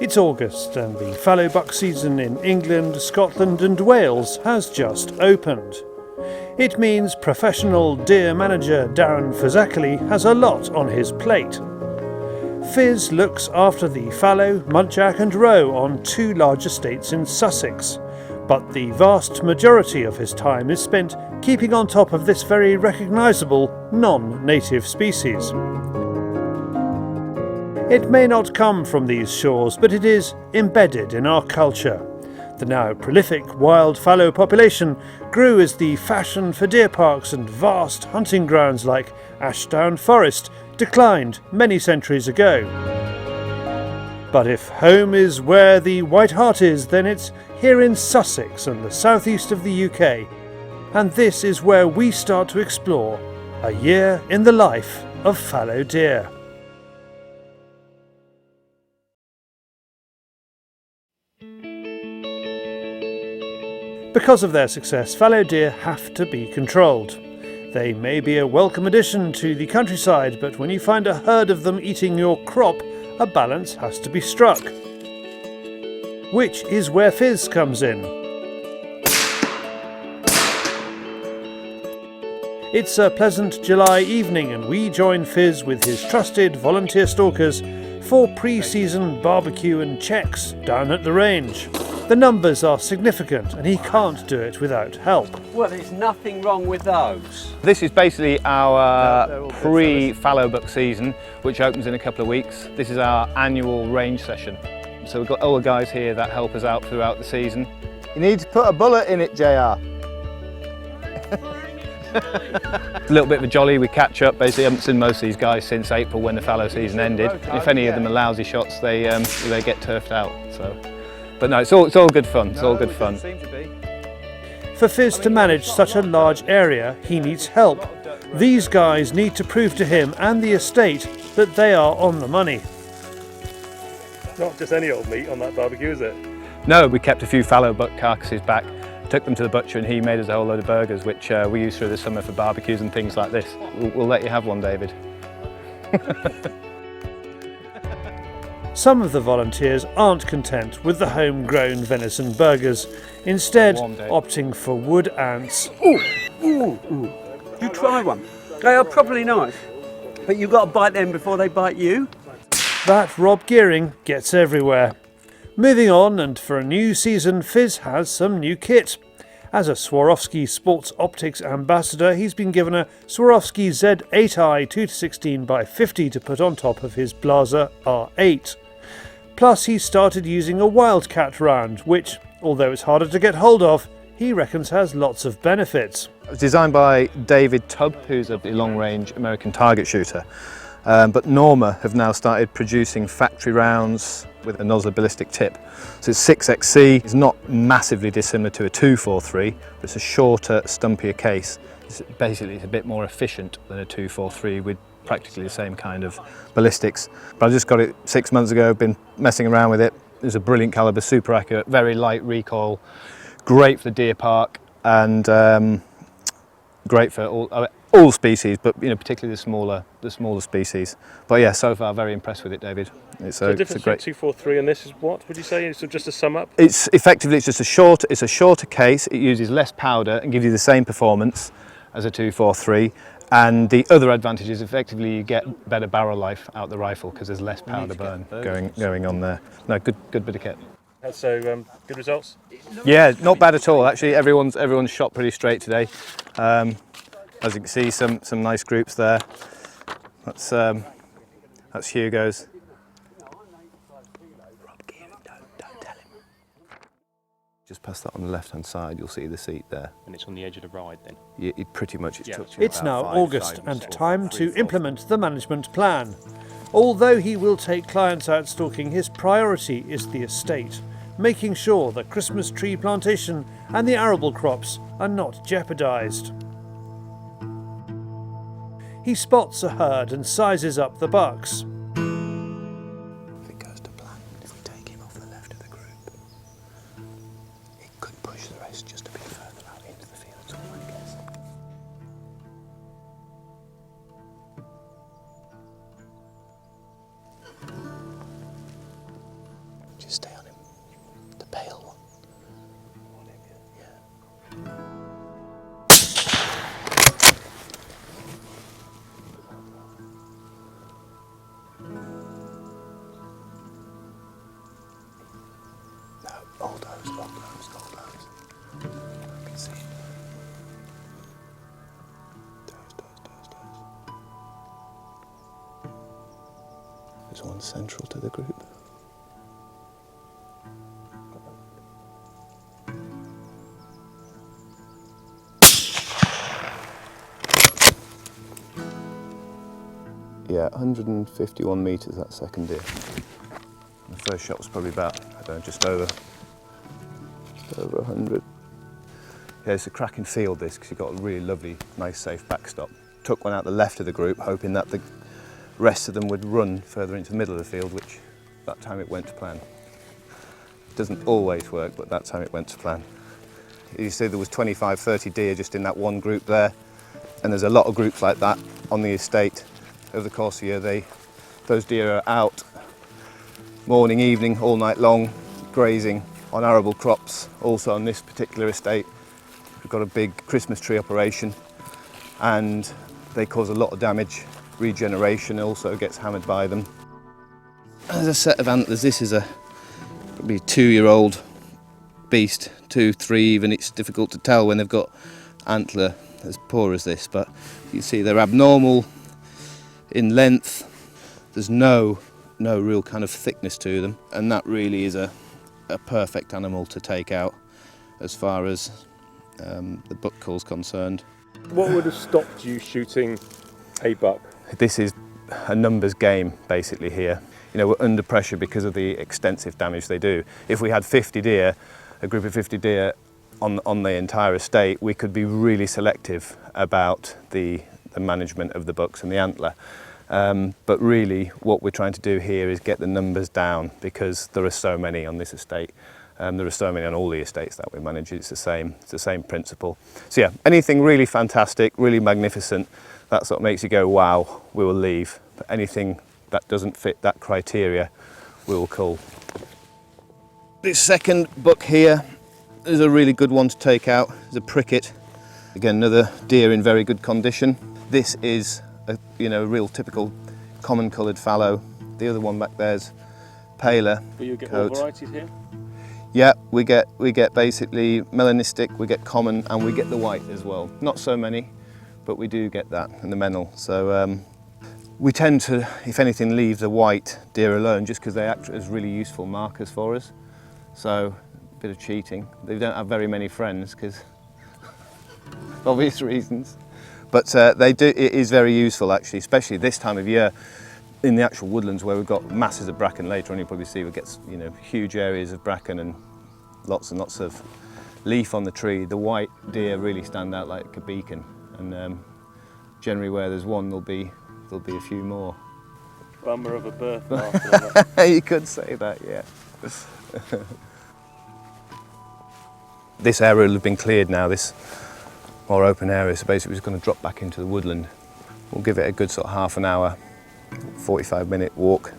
It's August and the fallow buck season in England, Scotland and Wales has just opened. It means professional deer manager Darren Fazzackley has a lot on his plate. Fizz looks after the fallow, muntjac and roe on 2 large estates in Sussex, but the vast majority of his time is spent keeping on top of this very recognisable, non-native species. It may not come from these shores, but it is embedded in our culture. The now prolific wild fallow population grew as the fashion for deer parks and vast hunting grounds like Ashdown Forest declined many centuries ago. But if home is where the white hart is, then it's here in Sussex and the southeast of the UK. And this is where we start to explore a year in the life of fallow deer. Because of their success, fallow deer have to be controlled. They may be a welcome addition to the countryside, but when you find a herd of them eating your crop, a balance has to be struck. Which is where Fizz comes in. It's a pleasant July evening and we join Fizz with his trusted volunteer stalkers for pre-season barbecue and checks down at the range. The numbers are significant and he can't do it without help. Well, there's nothing wrong with those. This is basically our pre-fallow buck season, which opens in a couple of weeks. This is our annual range session. So we've got all the guys here that help us out throughout the season. You need to put a bullet in it, JR. A little bit of a jolly, we catch up. Basically, I haven't seen most of these guys since April when the fallow season ended. If any of them are lousy shots, they get turfed out. So. But no, it's all good fun. It's all good fun. For Fizz to manage such a large area, he needs help. These guys need to prove to him and the estate that they are on the money. Not just any old meat on that barbecue, is it? No, we kept a few fallow buck carcasses back, took them to the butcher and he made us a whole load of burgers, which we use through the summer for barbecues and things like this. We'll let you have one, David. Some of the volunteers aren't content with the homegrown venison burgers, instead opting for wood ants. Ooh. You try one. They are properly nice, but you've got to bite them before they bite you. That Rob Gearing gets everywhere. Moving on, and for a new season, Fizz has some new kit. As a Swarovski Sports Optics ambassador, he's been given a Swarovski Z8i 2-16x50 to put on top of his Blaser R8. Plus, he started using a Wildcat round, which, although it's harder to get hold of, he reckons has lots of benefits. It was designed by David Tubb, who's a long-range American target shooter. But Norma have now started producing factory rounds with a nozzle ballistic tip. So it's 6XC, it's not massively dissimilar to a 243, but it's a shorter, stumpier case. It's a bit more efficient than a 243 with practically the same kind of ballistics. But I just got it 6 months ago, been messing around with it. It's a brilliant calibre, super accurate, very light recoil, great for the deer park and great for all species, but particularly the smaller species. But yeah, so far very impressed with it, David. So the difference between 243 and this is what would you say? So just to sum up, it's just a shorter case. It uses less powder and gives you the same performance as a 243. And the other advantage is effectively you get better barrel life out the rifle because there's less powder burn going on there. No, good bit of kit. So good results. Yeah, not bad at all. Actually, everyone's shot pretty straight today. As you can see, some nice groups there. That's Hugo's. Don't tell him. Just past that on the left-hand side, you'll see the seat there. And it's on the edge of the ride then? Yeah, pretty much. It's now August and time to implement the management plan. Although he will take clients out stalking, his priority is the estate, making sure the Christmas tree plantation and the arable crops are not jeopardised. He spots a herd and sizes up the bucks. If it goes to plan, if we take him off the left of the group, it could push the rest just a bit further out into the fields, I guess. There's one central to the group. Yeah, 151 metres that second deer. And the first shot was probably about, I don't know, just over 100. Yeah, it's a cracking field this, because you've got a really lovely, nice, safe backstop. Took one out the left of the group, hoping that the rest of them would run further into the middle of the field, which that time it went to plan. It doesn't always work, but that time it went to plan. You see there was 25, 30 deer just in that one group there, and there's a lot of groups like that on the estate. Over the course of the year, those deer are out morning, evening, all night long, grazing on arable crops. Also on this particular estate, we've got a big Christmas tree operation, and they cause a lot of damage. Regeneration also gets hammered by them. There's a set of antlers. This is a probably 2-year-old beast, 2, 3 even. It's difficult to tell when they've got antler as poor as this, but you see they're abnormal in length. There's no real kind of thickness to them, and that really is a perfect animal to take out as far as the buck cull's concerned. What would have stopped you shooting a buck? This is a numbers game basically here. You know, we're under pressure because of the extensive damage they do. If we had 50 deer, a group of 50 deer on the entire estate, we could be really selective about the management of the bucks and the antler. But really what we're trying to do here is get the numbers down, because there are so many on this estate. There are so many on all the estates that we manage. It's the same principle. So yeah, anything really fantastic, really magnificent, that's what makes you go, wow, we will leave. But anything that doesn't fit that criteria, we will cull. This second buck here is a really good one to take out. It's a pricket. Again, another deer in very good condition. This is a real typical common coloured fallow. The other one back there's paler. But you get coat. all varieties here? Yeah, we get basically melanistic, we get common, and we get the white as well. Not so many, but we do get that, and the menal. So we tend to, if anything, leave the white deer alone, just because they act as really useful markers for us. So a bit of cheating. They don't have very many friends, because obvious reasons. But they do. It is very useful actually, especially this time of year in the actual woodlands where we've got masses of bracken. Later on you'll probably see we get huge areas of bracken and lots of leaf on the tree. The white deer really stand out like a beacon, and generally where there's one there'll be a few more. Bummer of a birth after that. You could say that, yeah. This area will have been cleared now, this more open area, so basically we're just going to drop back into the woodland. We'll give it a good sort of half an hour, 45-minute walk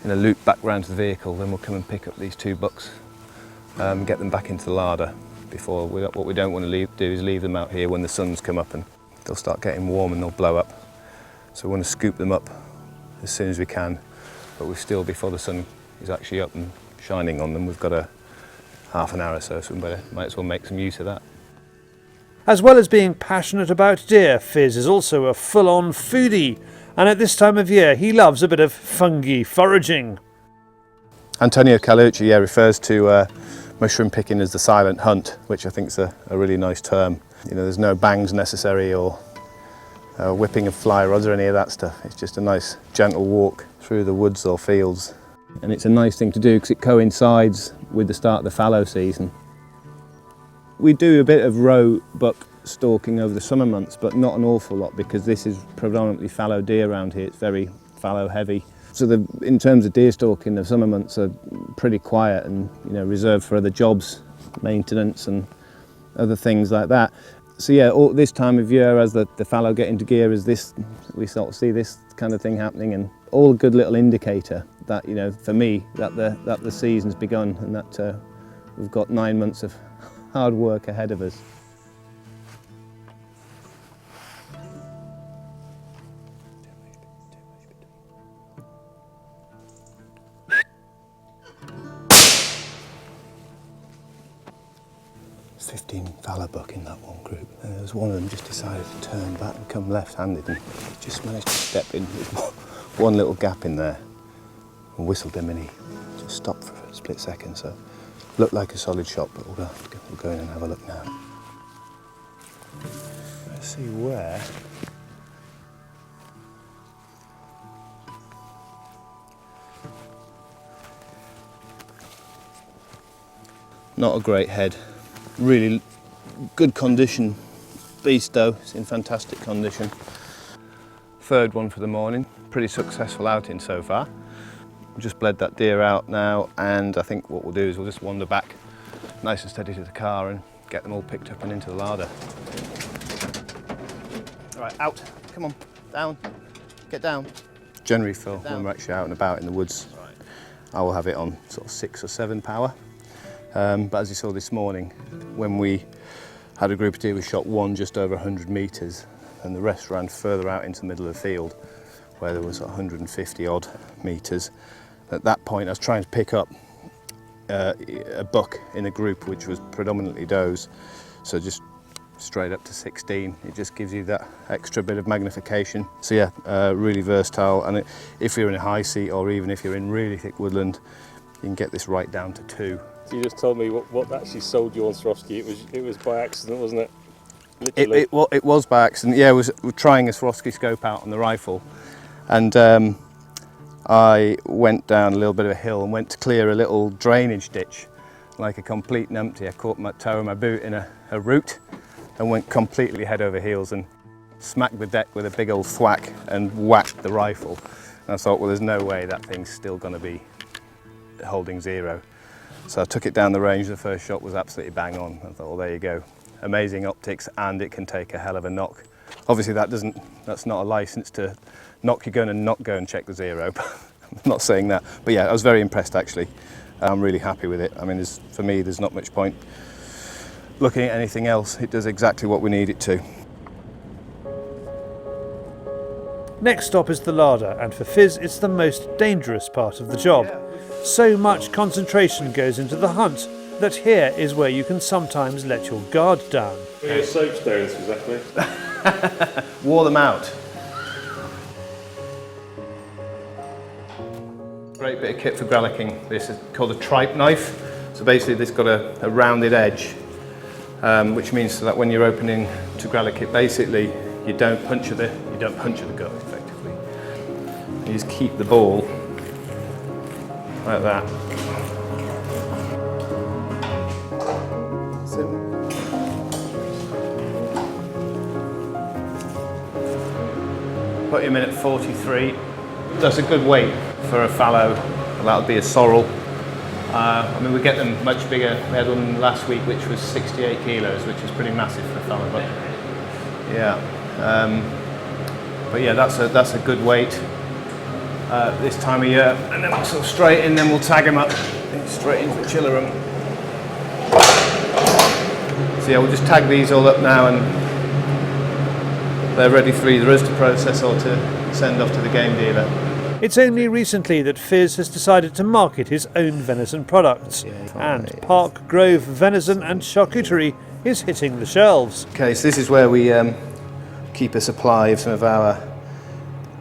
in a loop back round to the vehicle, then we'll come and pick up these 2 bucks, get them back into the larder before what we don't want to do is leave them out here when the sun's come up and they'll start getting warm and they'll blow up. So we want to scoop them up as soon as we can, but we're still, before the sun is actually up and shining on them, we've got a half an hour or so, so we might as well make some use of that. As well as being passionate about deer, Fizz is also a full-on foodie, and at this time of year he loves a bit of fungi foraging. Antonio Calucci refers to mushroom picking as the silent hunt, which I think is a really nice term. There's no bangs necessary or whipping of fly rods or any of that stuff. It's just a nice gentle walk through the woods or fields. And it's a nice thing to do because it coincides with the start of the fallow season. We do a bit of roe buck stalking over the summer months, but not an awful lot because this is predominantly fallow deer around here. It's very fallow heavy. So in terms of deer stalking, the summer months are pretty quiet and reserved for other jobs, maintenance and other things like that. So yeah, all this time of year, as the fallow get into gear, we sort of see this kind of thing happening, and all a good little indicator that for me that the season's begun and that we've got 9 months of hard work ahead of us. There's 15 fallow buck in that one group, and there was one of them just decided to turn back and come left-handed, and just managed to step in. There's one little gap in there, and whistled him and he just stopped for a split second. So looked like a solid shot, but we'll go in and have a look now. Let's see where. Not a great head, really good condition beast though, it's in fantastic condition. Third one for the morning, pretty successful outing so far. We've just bled that deer out now, and I think what we'll do is we'll just wander back nice and steady to the car and get them all picked up and into the larder. All right, out, come on, down, get down. Generally Phil, when we're actually out and about in the woods, I will have it on sort of 6 or 7 power. But as you saw this morning, when we had a group of deer, we shot one just over 100 metres, and the rest ran further out into the middle of the field where there was 150 odd metres. At that point I was trying to pick up a buck in a group which was predominantly does, so just straight up to 16. It just gives you that extra bit of magnification. So yeah, really versatile, and if you're in a high seat or even if you're in really thick woodland, you can get this right down to 2. So you just told me what actually sold you on Swarovski. It was by accident, wasn't it? Literally. It was by accident. Yeah, we're trying a Swarovski scope out on the rifle, and I went down a little bit of a hill and went to clear a little drainage ditch, like a complete numpty. I caught my toe of my boot in a root and went completely head over heels and smacked the deck with a big old thwack and whacked the rifle. And I thought, well, there's no way that thing's still going to be holding 0. So I took it down the range. The first shot was absolutely bang on. I thought, well, there you go. Amazing optics, and it can take a hell of a knock. Obviously that's not a license to knock your gun and not go and check the 0. I'm not saying that, but yeah, I was very impressed actually. I'm really happy with it. I mean, for me, there's not much point looking at anything else. It does exactly what we need it to. Next stop is the larder, and for Fizz it's the most dangerous part of the job. So much concentration goes into the hunt that here is where you can sometimes let your guard down. What are your soapstones exactly? Wore them out. Great bit of kit for gralloching. This is called a tripe knife. So basically this got a rounded edge, which means that when you're opening to gralloch it, basically you don't puncture the gut effectively. You just keep the ball like that. Put him in at 43. That's a good weight for a fallow. That would be a sorrel. I mean, we get them much bigger. We had one last week which was 68 kilos, which is pretty massive for a fallow. But yeah, that's a good weight this time of year. And then we'll sort of straight in, then we'll tag him up straight into the chiller room. So yeah, we'll just tag these all up now, and they're ready for either us to process or to send off to the game dealer. It's only recently that Fizz has decided to market his own venison products, and Park Grove venison and charcuterie is hitting the shelves. Okay, so this is where we keep a supply of some of our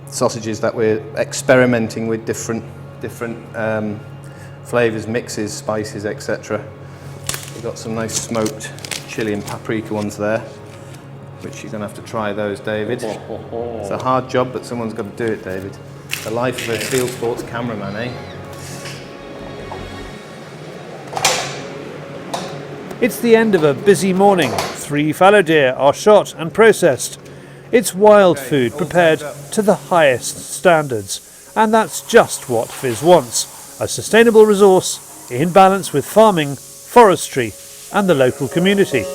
sausages that we're experimenting with, different flavours, mixes, spices, etc. We've got some nice smoked chili and paprika ones there, which you're going to have to try those, David. It's a hard job, but someone's got to do it, David. The life of a Fieldsports cameraman, eh? It's the end of a busy morning. 3 fallow deer are shot and processed. It's wild food prepared to the highest standards, and that's just what Fizz wants: a sustainable resource in balance with farming, forestry and the local community.